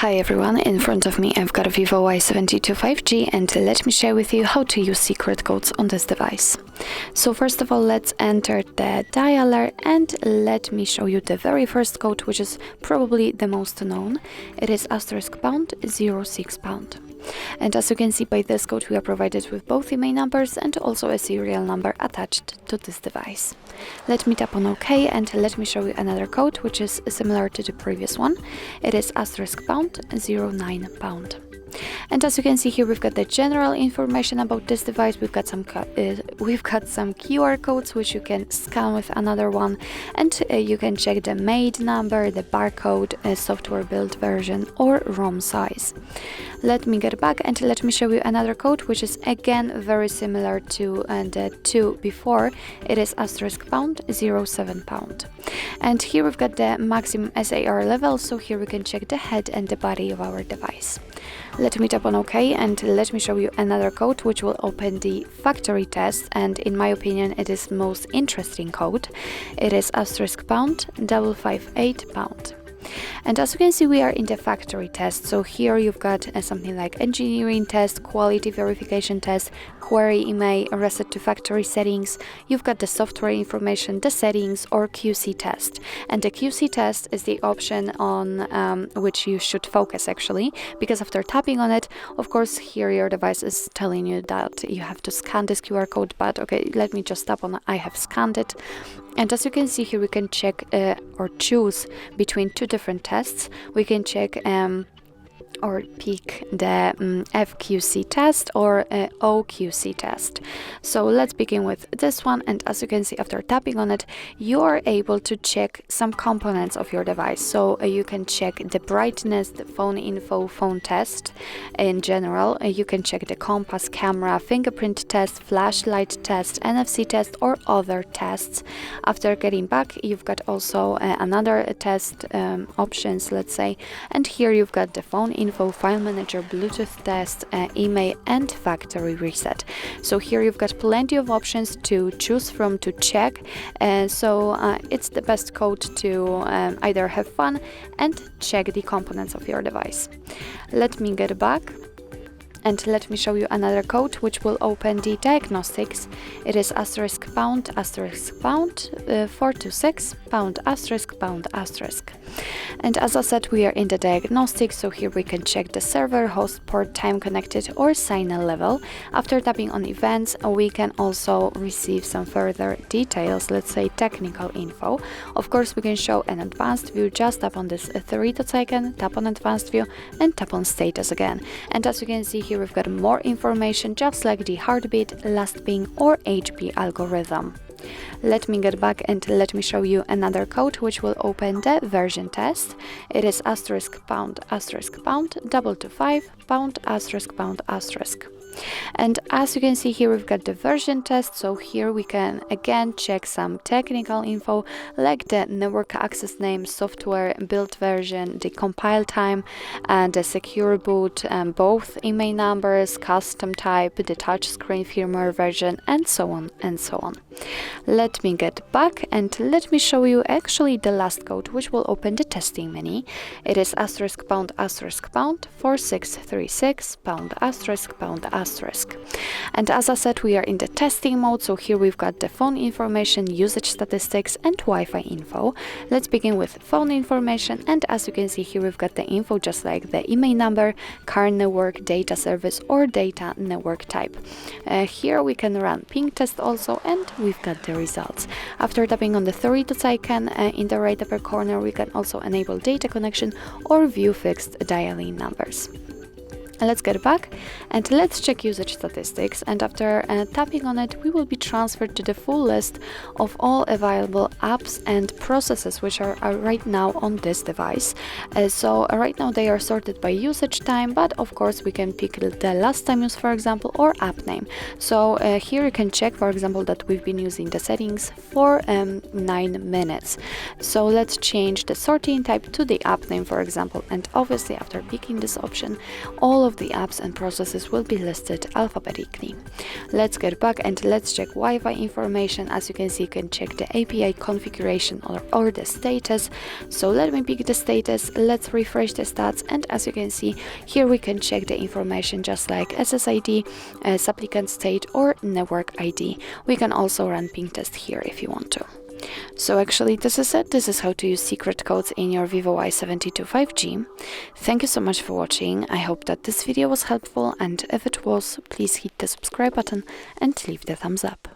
Hi everyone, in front of me I've got a Vivo Y72 5G and let me share with you how to use secret codes on this device. So first of all, let's enter the dialer and let me show you the very first code, which is probably the most known. It is *#06#. And as you can see by this code, we are provided with both email numbers and also a serial number attached to this device. Let me tap on OK and let me show you another code which is similar to the previous one. It is *#09#. And as you can see here, we've got the general information about this device. We've got some QR codes which you can scan with another one, and you can check the made number, the barcode, software build version or ROM size. Let me get back and let me show you another code which is again very similar to the two before. It is *#07#. And here we've got the maximum SAR level, so here we can check the head and the body of our device. Let me tap on OK and let me show you another code which will open the factory test, and in my opinion it is most interesting code. It is *#558#. And as you can see, we are in the factory test. So here you've got something like engineering test, quality verification test, query email, reset to factory settings. You've got the software information, the settings, or QC test. And the QC test is the option on which you should focus actually, because after tapping on it, of course, here your device is telling you that you have to scan this QR code, but okay, let me just tap on I have scanned it. And as you can see here, we can check or choose between two different tests. We can check or pick the FQC test or OQC test. So let's begin with this one, and as you can see, after tapping on it, you are able to check some components of your device. So you can check the brightness, the phone info, phone test in general. You can check the compass, camera, fingerprint test, flashlight test, NFC test, or other tests. After getting back, you've got also another test options, let's say, and here you've got the phone info, file manager, Bluetooth test, email, and factory reset. So here you've got plenty of options to choose from to check, so it's the best code to either have fun and check the components of your device. Let me get back and let me show you another code which will open the diagnostics. It is *#426#**#. And as I said, we are in the diagnostics, so here we can check the server, host, port, time connected, or signal level. After tapping on events, we can also receive some further details, let's say technical info. Of course, we can show an advanced view. Just tap on this three dots icon, tap on advanced view, and tap on status again. And as you can see here, we've got more information, just like the heartbeat, last ping, or HB algorithm. Let me get back and let me show you another code which will open the version test. It is *##225#*##*#. And as you can see here, we've got the version test. So here we can again check some technical info like the network access name, software build version, the compile time, and the secure boot, both email numbers, custom type, the touchscreen firmware version, and so on and so on. Let me get back and let me show you actually the last code which will open the testing menu. It is *#4636#*##. And as I said, we are in the testing mode, so here we've got the phone information, usage statistics, and Wi-Fi info. Let's begin with phone information, and as you can see here, we've got the info just like the email number, current network, data service, or data network type. Here we can run ping test also, and we've got the results. After tapping on the three dots icon in the right upper corner, we can also enable data connection or view fixed dialing numbers. Let's get back and let's check usage statistics, and after tapping on it, we will be transferred to the full list of all available apps and processes which are right now on this device. So right now they are sorted by usage time, but of course we can pick the last time used, for example, or app name. So here you can check, for example, that we've been using the settings for 9 minutes. So let's change the sorting type to the app name, for example, and obviously after picking this option, all of of the apps and processes will be listed alphabetically. Let's get back and let's check Wi-Fi information. As you can see, you can check the API configuration or the status. So let me pick the status, let's refresh the stats, and as you can see here we can check the information just like SSID, supplicant state or network ID. We can also run ping test here if you want to. So actually this is it. This is how to use secret codes in your Vivo Y72 5G. Thank you so much for watching. I hope that this video was helpful, and if it was, please hit the subscribe button and leave the thumbs up.